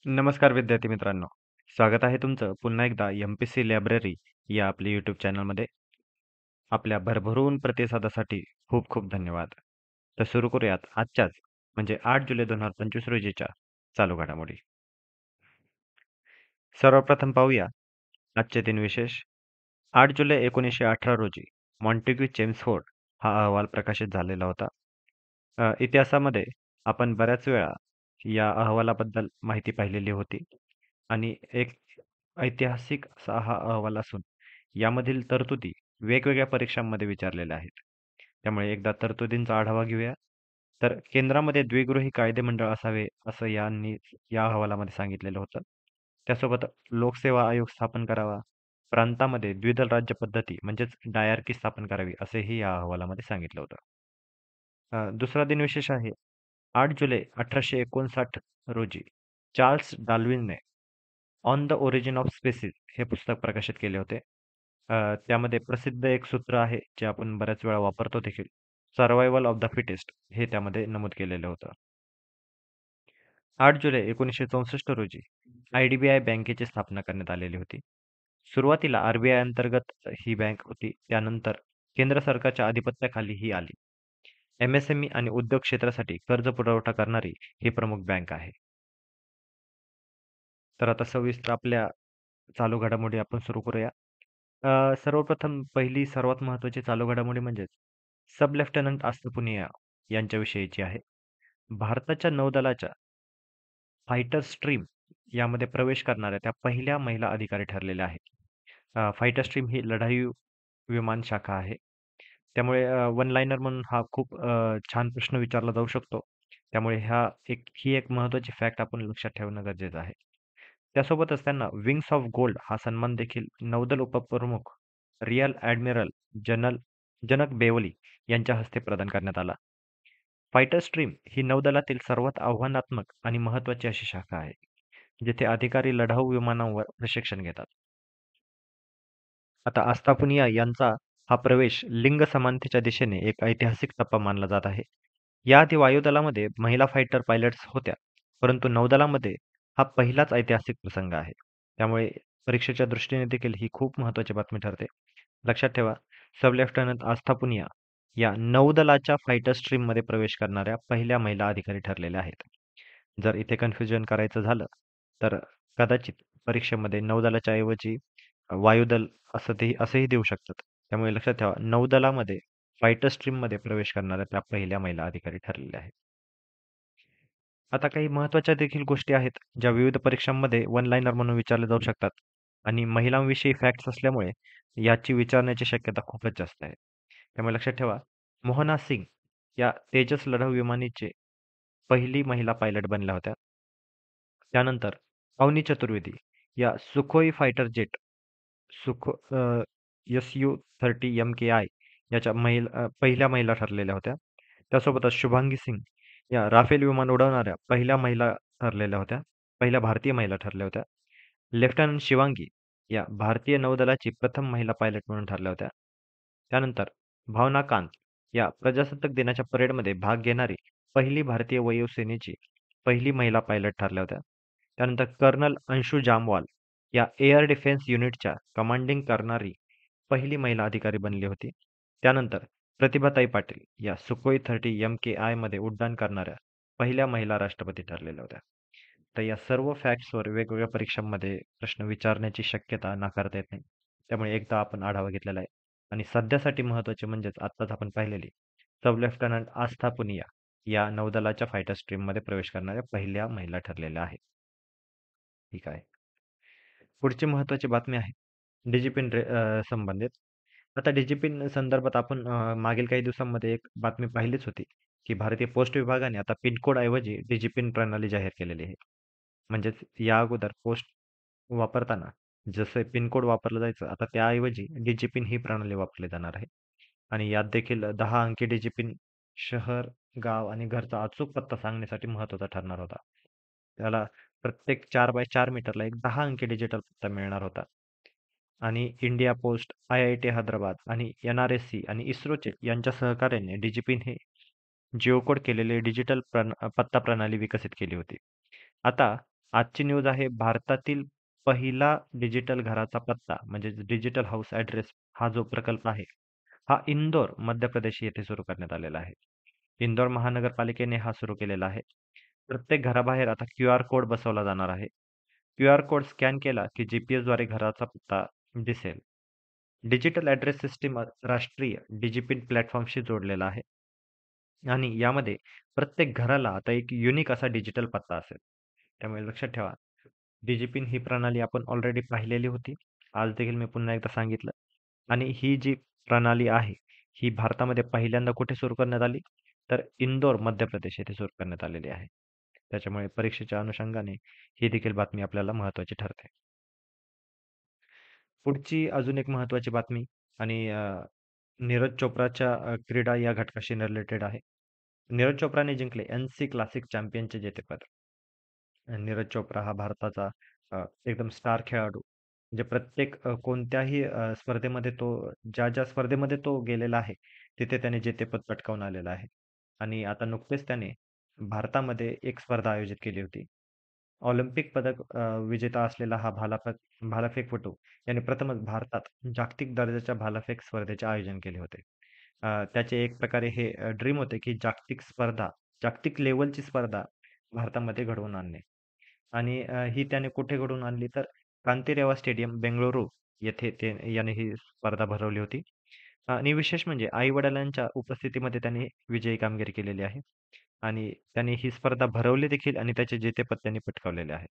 नमस्कार विद्यार्थी मित्रांनो. स्वागत आहे तुमचं पुन्हा एकदा एम-पी-सी लायब्ररी या आपल्या यूट्यूब चॅनलमध्ये. आपल्या भरभरून प्रतिसादासाठी खूप खूप धन्यवाद. तर सुरू करूयात आजच्याच म्हणजे 8 जुलै 2025 रोजीच्या चालू घडामोडी. सर्वप्रथम पाहूया आजचे दिन विशेष. 8 जुलै 1918 रोजी मॉन्टेग्यू चेम्सफोर्ड हा अहवाल प्रकाशित झालेला होता. इतिहासामध्ये आपण बऱ्याच वेळा या अहवालाबद्दल माहिती पाहिलेली होती आणि एक ऐतिहासिक असा हा अहवाल असून यामधील तरतुदी वेगवेगळ्या परीक्षांमध्ये विचारलेल्या आहेत. त्यामुळे एकदा तरतुदींचा आढावा घेऊया. तर केंद्रामध्ये द्विगृही कायदेमंडळ असावे असं यांनी या अहवालामध्ये सांगितलेलं होतं. त्यासोबत लोकसेवा आयोग स्थापन करावा. प्रांतामध्ये द्विदल राज्य पद्धती म्हणजेच डायआर्की स्थापन करावी असेही या अहवालामध्ये सांगितलं होतं. दुसरा दिनविशेष आहे 8 जुलै 1859 रोजी चार्ल्स डार्विनने on the origin of species हे पुस्तक प्रकाशित केले होते. त्यामध्ये प्रसिद्ध एक सूत्र आहे जे आपण बऱ्याच वेळा वापरतो देखील. सर्व्हायव्हल ऑफ द फिटेस्ट हे त्यामध्ये नमूद केलेलं होतं. 8 जुलै 1964 रोजी आय-डी-बी-आय बँकेची स्थापना करण्यात आलेली होती. सुरुवातीला आर-बी-आय अंतर्गत ही बँक होती. त्यानंतर केंद्र सरकारच्या आधिपत्याखाली ही आली. एम-एस-एम-ई आणि उद्योग क्षेत्रासाठी कर्ज पुरवठा करणारी ही प्रमुख बँक आहे. तर आता सविस्तर आपल्या चालू घडामोडी आपण सुरू करूया. सर्वप्रथम पहिली सर्वात महत्त्वाची चालू घडामोडी म्हणजेच सब लेफ्टनंट आस्था पुनिया यांच्याविषयीची आहे. भारताच्या नौदलाच्या फायटर स्ट्रीम यामध्ये प्रवेश करणाऱ्या त्या पहिल्या महिला अधिकारी ठरलेल्या आहेत. फायटर स्ट्रीम ही लढाई विमान शाखा आहे. त्यामुळे वन लाइनर म्हणून हा खूप छान प्रश्न विचारला जाऊ शकतो. त्यामुळे ही एक महत्त्वाची फॅक्ट आपण लक्षात ठेवणं गरजेचं आहे. त्यासोबतच त्यांना विंग्स ऑफ गोल्ड हा सन्मान देखील नौदल उपप्रमुख रिअल ॲडमिरल जनरल जनक बेवली यांच्या हस्ते प्रदान करण्यात आला. फायटर स्ट्रीम ही नौदलातील सर्वात आव्हानात्मक आणि महत्त्वाची अशी शाखा आहे, जिथे अधिकारी लढाऊ विमानांवर प्रशिक्षण घेतात. आता आस्थापुनिया यांचा हा प्रवेश लिंग समानतेच्या दिशेने एक ऐतिहासिक टप्पा मानला जात आहे. याआधी वायुदलामध्ये महिला फायटर पायलट्स होत्या, परंतु नौदलामध्ये हा पहिलाच ऐतिहासिक प्रसंग आहे. त्यामुळे परीक्षेच्या दृष्टीने देखील ही खूप महत्त्वाची बातमी ठरते. लक्षात ठेवा, सब लेफ्टनंट आस्था पुनिया या नौदलाच्या फायटर स्ट्रीममध्ये प्रवेश करणाऱ्या पहिल्या महिला अधिकारी ठरलेल्या आहेत. जर इथे कन्फ्युजन करायचं झालं, तर कदाचित परीक्षेमध्ये नौदलाच्या ऐवजी वायुदल असंही देऊ शकतात. त्यामुळे लक्षात ठेवा, नौदलामध्ये फायटर स्ट्रीममध्ये प्रवेश करणाऱ्या त्या पहिल्या महिला अधिकारी ठरलेल्या आहेत. आता काही महत्त्वाच्या देखील गोष्टी आहेत, ज्या विविध परीक्षांमध्ये वन लाइनर म्हणून विचारल्या जाऊ शकतात आणि महिलांविषयी फॅक्ट्स असल्यामुळे याची विचारण्याची शक्यता खूपच जास्त आहे. त्यामुळे लक्षात ठेवा, मोहना सिंग या तेजस लढाऊ विमानाची पहिली महिला पायलट बनल्या होत्या. त्यानंतर अवनी चतुर्वेदी या Sukhoi fighter jet SU-30 MKI याच्या पहिल्या महिला ठरलेल्या होत्या. त्यासोबतच शुभांगी सिंग या राफेल विमान उडवणाऱ्या पहिल्या महिला ठरलेल्या होत्या. पहिल्या भारतीय महिला ठरल्या होत्या. लेफ्टनंट शिवांगी या भारतीय नौदलाची प्रथम महिला पायलट म्हणून ठरल्या होत्या. त्यानंतर भावना कांत या प्रजासत्ताक दिनाच्या परेडमध्ये भाग घेणारी पहिली भारतीय वायुसेनेची पहिली महिला पायलट ठरल्या होत्या. त्यानंतर कर्नल अंशू जामवाल या एअर डिफेन्स युनिटच्या कमांडिंग करणारी पहिली महिला अधिकारी बनली होती. त्यानंतर प्रतिभाताई पाटील या सुखोई 30 MKI मध्ये उड्डाण करणाऱ्या पहिल्या महिला राष्ट्रपती ठरलेल्या होत्या. तर या सर्व फॅक्ट्सवर वेगवेगळ्या परीक्षांमध्ये प्रश्न विचारण्याची शक्यता नाकारता येत नाही. त्यामुळे एकदा आपण आढावा घेतलेला आहे. आणि सध्यासाठी महत्त्वाचे म्हणजेच आत्ताच आपण पाहिलेली सब लेफ्टनंट आस्था पुनिया या नौदलाच्या फायटर स्ट्रीममध्ये प्रवेश करणाऱ्या पहिल्या महिला ठरलेल्या आहेत. ठीक आहे. पुढची महत्त्वाची बातमी आहे डिजिपिन संबंधित. आता डिजिपिन संदर्भात आपण मागील काही दिवसांमध्ये एक बातमी पाहिलीच होती, की भारतीय पोस्ट विभागाने आता पिनकोड ऐवजी डिजिपिन प्रणाली जाहीर केलेली आहे. म्हणजेच या अगोदर पोस्ट वापरताना जसं पिनकोड वापरलं जायचं, आता त्याऐवजी डिजिपिन ही प्रणाली वापरली जाणार आहे. आणि यात देखील 10 अंकी डिजिपिन शहर, गाव आणि घरचा अचूक पत्ता सांगण्यासाठी महत्त्वाचा ठरणार होता. त्याला प्रत्येक 4x4 मीटरला एक 10 अंकी डिजिटल पत्ता मिळणार होता. आणि इंडिया पोस्ट, IIT हैदराबाद आणि NRSC आणि इस्रोचे यांच्या सहकार्याने डिजिपिन हे जिओकोड केलेले डिजिटल पत्ता प्रणाली विकसित केली होती. आता आजची न्यूज आहे भारतातील पहिला डिजिटल घराचा पत्ता म्हणजे डिजिटल हाऊस ॲड्रेस हा जो प्रकल्प आहे, हा इंदोर, मध्य प्रदेश येथे सुरू करण्यात आलेला आहे. इंदोर महानगरपालिकेने हा सुरू केलेला आहे. प्रत्येक घराबाहेर आता क्यूआर कोड बसवला जाणार आहे. क्यूआर कोड स्कॅन केला की जीपीएसद्वारे घराचा पत्ता दिसेल. डिजिटल ॲड्रेस सिस्टम राष्ट्रीय डिजिपिन प्लॅटफॉर्मशी जोडलेला आहे आणि यामध्ये प्रत्येक घराला आता एक युनिक असा डिजिटल पत्ता असेल. त्यामुळे लक्षात ठेवा, डिजिपिन ही प्रणाली आपण ऑलरेडी पाहिलेली होती. आज देखील मी पुन्हा एकदा सांगितलं आणि ही जी प्रणाली आहे, ही भारतामध्ये पहिल्यांदा कुठे सुरू करण्यात आली? तर इंदोर, मध्य प्रदेश येथे सुरू करण्यात आलेली आहे. त्याच्यामुळे परीक्षेच्या अनुषंगाने ही देखील बातमी आपल्याला महत्त्वाची ठरते. पुढची अजून एक महत्त्वाची बातमी आणि नीरज चोप्राच्या क्रीडा या घटकाशी रिलेटेड आहे. नीरज चोप्राने जिंकले एनसी क्लासिक चॅम्पियनचे जेतेपद. नीरज चोप्रा हा भारताचा एकदम स्टार खेळाडू. म्हणजे प्रत्येक कोणत्याही स्पर्धेमध्ये तो ज्या स्पर्धेमध्ये तो गेलेला आहे, तिथे त्याने जेतेपद पटकावून आलेला आहे. आणि आता नुकतेच त्याने भारतामध्ये एक स्पर्धा आयोजित केली होती. ऑलिम्पिक पदक विजेता असलेला हा भालाफेकपटू याने प्रथमच भारतात जागतिक दर्जाच्या भालाफेक स्पर्धेचे आयोजन केले होते. त्याचे एक प्रकारे हे ड्रीम होते, की जागतिक लेव्हलची स्पर्धा भारतामध्ये घडवून आणणे. आणि ही त्याने कुठे घडवून आणली तर कांतीरेवा स्टेडियम बेंगळुरू येथे याने ही स्पर्धा भरवली होती. आणि विशेष म्हणजे आई-वडिलांच्या उपस्थितीमध्ये त्याने विजयी कामगिरी केलेली आहे. आणि त्याने ही स्पर्धा भरवली देखील आणि त्याचे जेतेपद त्यांनी पटकावलेले आहे.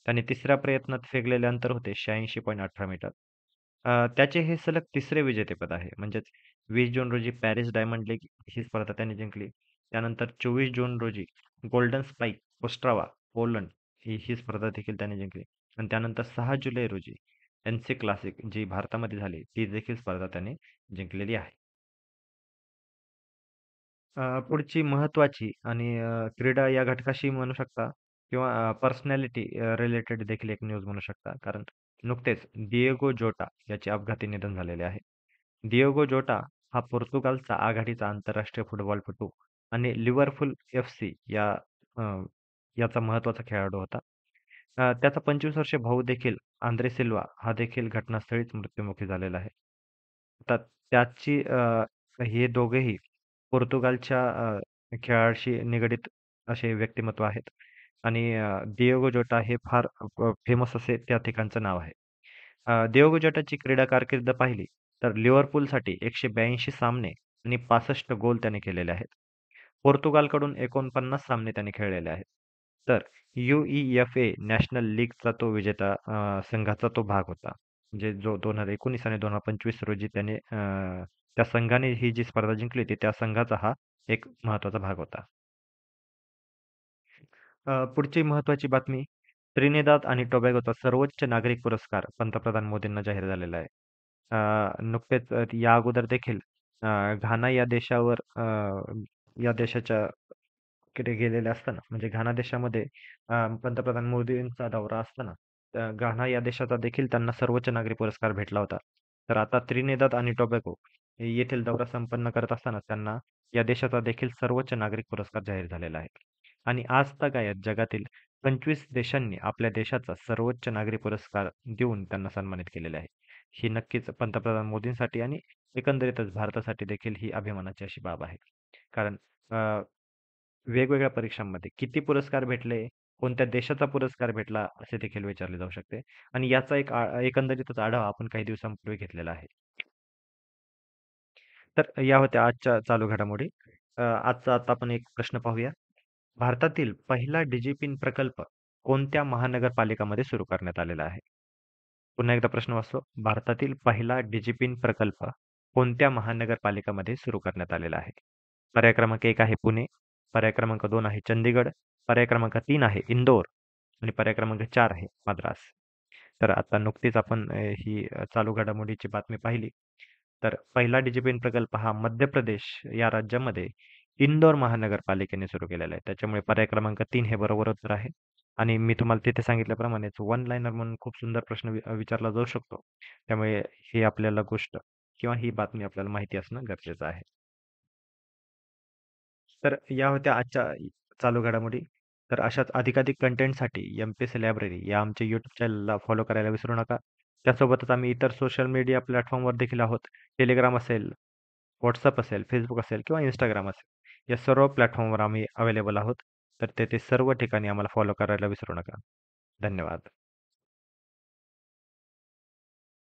त्याने तिसऱ्या प्रयत्नात फेकलेले अंतर होते 86.18 मीटर. त्याचे हे सलग तिसरे विजेतेपद आहे. म्हणजेच 20 जून रोजी पॅरिस डायमंड लीग ही स्पर्धा त्यांनी जिंकली. त्यानंतर 24 जून रोजी गोल्डन स्पाईक ओस्ट्रावा, पोलंड ही स्पर्धा देखील त्याने जिंकली. आणि त्यानंतर 6 जुलै रोजी एनसी क्लासिक जी भारतामध्ये झाली, ती देखील स्पर्धा त्याने जिंकलेली आहे. पुढची महत्त्वाची आणि क्रीडा या घटकाशी म्हणू शकता किंवा पर्सनॅलिटी रिलेटेड देखील एक न्यूज म्हणू शकता. कारण नुकतेच डिएगो जोटा याचे अपघाती निधन झालेले आहे. डिएगो जोटा हा पोर्तुगालचा आघाडीचा आंतरराष्ट्रीय फुटबॉलपटू आणि लिव्हरपूल एफसी अ, याचा महत्त्वाचा खेळाडू होता. त्याचा 25 वर्षीय भाऊ देखील आंद्रे सिल्वा हा देखील घटनास्थळीच मृत्युमुखी झालेला आहे. आता त्याची हे दोघेही पोर्तुगालच्या खेळाशी निगडीत असे व्यक्तिमत्व आहेत आणि डिएगो जोटा हे फार फेमस असे त्या ठिकाणचं नाव आहे. डिएगो जोटाची क्रीडा कारकीर्द पाहिली तर लिव्हरपूलसाठी 182 सामने आणि 65 गोल त्याने केलेले आहेत. पोर्तुगालकडून 49 सामने त्याने खेळलेले आहेत. तर UEFA नॅशनल लीगचा तो विजेता संघाचा तो भाग होता. म्हणजे जो 2019 आणि 2025 रोजी त्याने त्या संघाने ही जी स्पर्धा जिंकली होती, त्या संघाचा हा एक महत्त्वाचा भाग होता. पुढची महत्त्वाची बातमी, त्रिनिदाद आणि टोबॅगोचा सर्वोच्च नागरिक पुरस्कार पंतप्रधान मोदींना जाहीर झालेला आहे. नुकतेच या अगोदर देखील घाना या देशाच्या कडे गेलेले असताना म्हणजे घाना देशामध्ये पंतप्रधान मोदींचा दौरा असताना घाना या देशाचा देखील त्यांना सर्वोच्च नागरी पुरस्कार भेटला होता. तर आता त्रिनिदाद आणि टोबॅगो येथील दौरा संपन्न करत असताना त्यांना या देशाचा देखील सर्वोच्च नागरिक पुरस्कार जाहीर झालेला आहे. आणि आजतागायत जगातील 25 देशांनी आपल्या देशाचा सर्वोच्च नागरी पुरस्कार देऊन त्यांना सन्मानित केलेले आहे. ही नक्कीच पंतप्रधान मोदींसाठी आणि एकंदरीतच भारतासाठी देखील ही अभिमानाची अशी बाब आहे. कारण वेगवेगळ्या परीक्षांमध्ये किती पुरस्कार भेटले, कोणत्या देशाचा पुरस्कार भेटला, असे देखील विचारले जाऊ शकते. आणि याचा एक एकंदरीतच आढावा आपण काही दिवसांपूर्वी घेतलेला आहे. तर या होत्या आजच्या चालू घडामोडी. आजचा आता आपण एक प्रश्न पाहूया. भारतातील पहिला डिजिपिन प्रकल्प कोणत्या महानगरपालिकामध्ये सुरू करण्यात आलेला आहे? पुन्हा एकदा प्रश्न वाचतो. भारतातील पहिला डिजिपिन प्रकल्प कोणत्या महानगरपालिकामध्ये सुरू करण्यात आलेला आहे? पर्याय क्रमांक 1 आहे पुणे, पर्याय क्रमांक 2 आहे चंदीगड, पर्याय क्रमांक 3 आहे इंदोर आणि पर्याय क्रमांक 4 आहे मद्रास. तर आता नुकतीच आपण ही चालू घडामोडीची बातमी पाहिली. तर पहिला डिजिपिन प्रकल्प हा मध्य प्रदेश या राज्यामध्ये इंदोर महानगरपालिकेने सुरू केलेला आहे. त्याच्यामुळे पर्याय क्रमांक 3 हे बरोबर उत्तर आहे. आणि मी तुम्हाला तिथे सांगितल्याप्रमाणेच वन लाइनर म्हणून खूप सुंदर प्रश्न विचारला जाऊ शकतो. त्यामुळे ही आपल्याला गोष्ट किंवा ही बातमी आपल्याला माहिती असणं गरजेचं आहे. तर या होत्या आजच्या चालू घडामोडी. तर अशाच अधिकाधिक कंटेंटसाठी एम-पी-एस-सी लायब्ररी या आमच्या यूट्यूब चॅनलला फॉलो करायला विसरू नका. त्यासोबतच आम्ही इतर सोशल मीडिया प्लॅटफॉर्मवर देखील आहोत. टेलिग्राम असेल, WhatsApp असेल, Facebook असेल किंवा Instagram असेल. या सर्व प्लॅटफॉर्मवर आम्ही अवेलेबल आहोत. तर तेथे सर्व ठिकाणी आम्हाला फॉलो करायला विसरू नका. धन्यवाद.